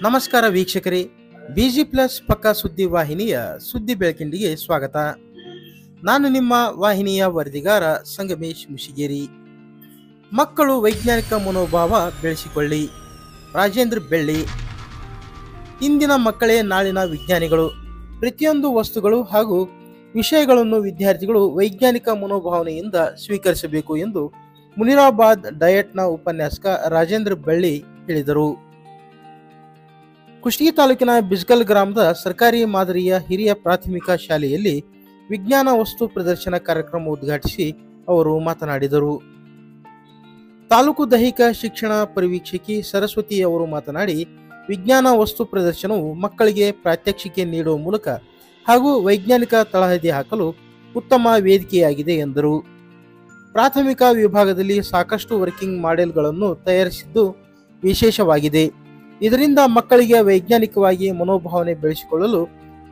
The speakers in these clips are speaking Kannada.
ನಮಸ್ಕಾರ ವೀಕ್ಷಕರೇ, ಬಿಜಿ ಪ್ಲಸ್ ಪಕ್ಕಾ ಸುದ್ದಿ ವಾಹಿನಿಯ ಸುದ್ದಿ ಬೆಳಕಿಂಡಿಗೆ ಸ್ವಾಗತ. ನಾನು ನಿಮ್ಮ ವಾಹಿನಿಯ ವರದಿಗಾರ ಸಂಗಮೇಶ್ ಮುಷಿಗೇರಿ. ಮಕ್ಕಳು ವೈಜ್ಞಾನಿಕ ಮನೋಭಾವ ಬೆಳೆಸಿಕೊಳ್ಳಿ. ರಾಜೇಂದ್ರ ಬೆಳ್ಳಿ. ಇಂದಿನ ಮಕ್ಕಳೇ ನಾಳಿನ ವಿಜ್ಞಾನಿಗಳು. ಪ್ರತಿಯೊಂದು ವಸ್ತುಗಳು ಹಾಗೂ ವಿಷಯಗಳನ್ನು ವಿದ್ಯಾರ್ಥಿಗಳು ವೈಜ್ಞಾನಿಕ ಮನೋಭಾವನೆಯಿಂದ ಸ್ವೀಕರಿಸಬೇಕು ಎಂದು ಮುನಿರಾಬಾದ್ ಡಯಟ್ನ ಉಪನ್ಯಾಸಕ ರಾಜೇಂದ್ರ ಬೆಳ್ಳಿ ಹೇಳಿದರು. ಕುಷ್ಟಗಿ ತಾಲೂಕಿನ ಬಿಜ್ಗಲ್ ಗ್ರಾಮದ ಸರ್ಕಾರಿ ಮಾದರಿಯ ಹಿರಿಯ ಪ್ರಾಥಮಿಕ ಶಾಲೆಯಲ್ಲಿ ವಿಜ್ಞಾನ ವಸ್ತು ಪ್ರದರ್ಶನ ಕಾರ್ಯಕ್ರಮ ಉದ್ಘಾಟಿಸಿ ಅವರು ಮಾತನಾಡಿದರು. ತಾಲೂಕು ದೈಹಿಕ ಶಿಕ್ಷಣ ಪರಿವೀಕ್ಷಕಿ ಸರಸ್ವತಿ ಅವರು ಮಾತನಾಡಿ, ವಿಜ್ಞಾನ ವಸ್ತು ಪ್ರದರ್ಶನವು ಮಕ್ಕಳಿಗೆ ಪ್ರಾತ್ಯಕ್ಷಿಕೆ ನೀಡುವ ಮೂಲಕ ಹಾಗೂ ವೈಜ್ಞಾನಿಕ ತಳಹದಿ ಹಾಕಲು ಉತ್ತಮ ವೇದಿಕೆಯಾಗಿದೆ ಎಂದರು. ಪ್ರಾಥಮಿಕ ವಿಭಾಗದಲ್ಲಿ ಸಾಕಷ್ಟು ವರ್ಕಿಂಗ್ ಮಾಡೆಲ್ಗಳನ್ನು ತಯಾರಿಸಿದ್ದು ವಿಶೇಷವಾಗಿದೆ. ಇದರಿಂದ ಮಕ್ಕಳಿಗೆ ವೈಜ್ಞಾನಿಕವಾಗಿ ಮನೋಭಾವನೆ ಬೆಳೆಸಿಕೊಳ್ಳಲು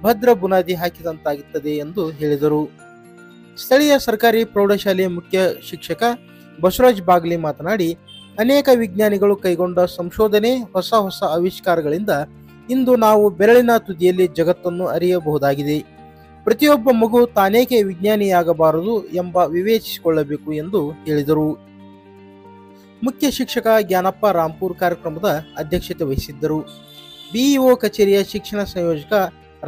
ಭದ್ರ ಬುನಾದಿ ಹಾಕಿದಂತಾಗುತ್ತದೆ ಎಂದು ಹೇಳಿದರು. ಸ್ಥಳೀಯ ಸರ್ಕಾರಿ ಪ್ರೌಢಶಾಲೆಯ ಮುಖ್ಯ ಶಿಕ್ಷಕ ಬಸವರಾಜ್ ಬಾಗ್ಲಿ ಮಾತನಾಡಿ, ಅನೇಕ ವಿಜ್ಞಾನಿಗಳು ಕೈಗೊಂಡ ಸಂಶೋಧನೆ, ಹೊಸ ಹೊಸ ಆವಿಷ್ಕಾರಗಳಿಂದ ಇಂದು ನಾವು ಬೆರಳಿನ ತುದಿಯಲ್ಲಿ ಜಗತ್ತನ್ನು ಅರಿಯಬಹುದಾಗಿದೆ. ಪ್ರತಿಯೊಬ್ಬ ಮಗು ತಾನೇಕೆ ವಿಜ್ಞಾನಿಯಾಗಬಾರದು ಎಂಬ ವಿವೇಚಿಸಿಕೊಳ್ಳಬೇಕು ಎಂದು ಹೇಳಿದರು. ಮುಖ್ಯ ಶಿಕ್ಷಕ ಜ್ಞಾನಪ್ಪ ರಾಂಪುರ್ ಕಾರ್ಯಕ್ರಮದ ಅಧ್ಯಕ್ಷತೆ ವಹಿಸಿದ್ದರು. ಬಿಇಒ ಕಚೇರಿಯ ಶಿಕ್ಷಣ ಸಂಯೋಜಕ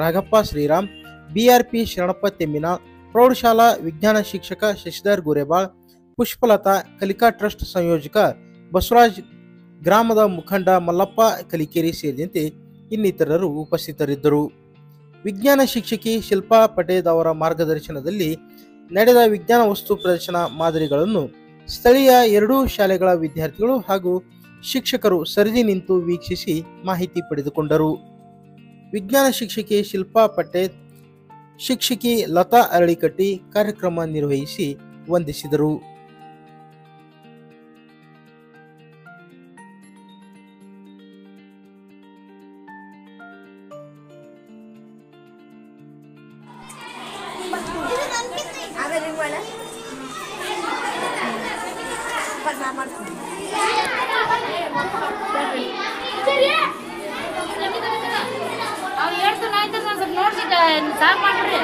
ರಾಘಪ್ಪ ಶ್ರೀರಾಮ್, ಬಿಆರ್ಪಿ ಶರಣಪ್ಪ ತೆಮ್ಮಿನ, ಪ್ರೌಢಶಾಲಾ ವಿಜ್ಞಾನ ಶಿಕ್ಷಕ ಶಶಿಧರ್ ಗುರೇಬಾಳ್, ಪುಷ್ಪಲತಾ, ಕಲಿಕಾ ಟ್ರಸ್ಟ್ ಸಂಯೋಜಕ ಬಸವರಾಜ್, ಗ್ರಾಮದ ಮುಖಂಡ ಮಲ್ಲಪ್ಪ ಕಲಿಕೇರಿ ಸೇರಿದಂತೆ ಇನ್ನಿತರರು ಉಪಸ್ಥಿತರಿದ್ದರು. ವಿಜ್ಞಾನ ಶಿಕ್ಷಕಿ ಶಿಲ್ಪಾ ಪಟೇದ್ ಅವರ ಮಾರ್ಗದರ್ಶನದಲ್ಲಿ ನಡೆದ ವಿಜ್ಞಾನ ವಸ್ತು ಪ್ರದರ್ಶನ ಮಾದರಿಗಳನ್ನು ಸ್ಥಳೀಯ ಎರಡೂ ಶಾಲೆಗಳ ವಿದ್ಯಾರ್ಥಿಗಳು ಹಾಗೂ ಶಿಕ್ಷಕರು ಸರದಿ ನಿಂತು ವೀಕ್ಷಿಸಿ ಮಾಹಿತಿ ಪಡೆದುಕೊಂಡರು. ವಿಜ್ಞಾನ ಶಿಕ್ಷಕಿ ಶಿಲ್ಪಾ ಪಟೇಲ್, ಶಿಕ್ಷಕಿ ಲತಾ ಅರಳಿಕಟ್ಟಿ ಕಾರ್ಯಕ್ರಮ ನಿರ್ವಹಿಸಿ ವಂದಿಸಿದರು. ನೋಡ್ತಿದ್ದ ಸಾಕು ಮಾಡ್ರಿ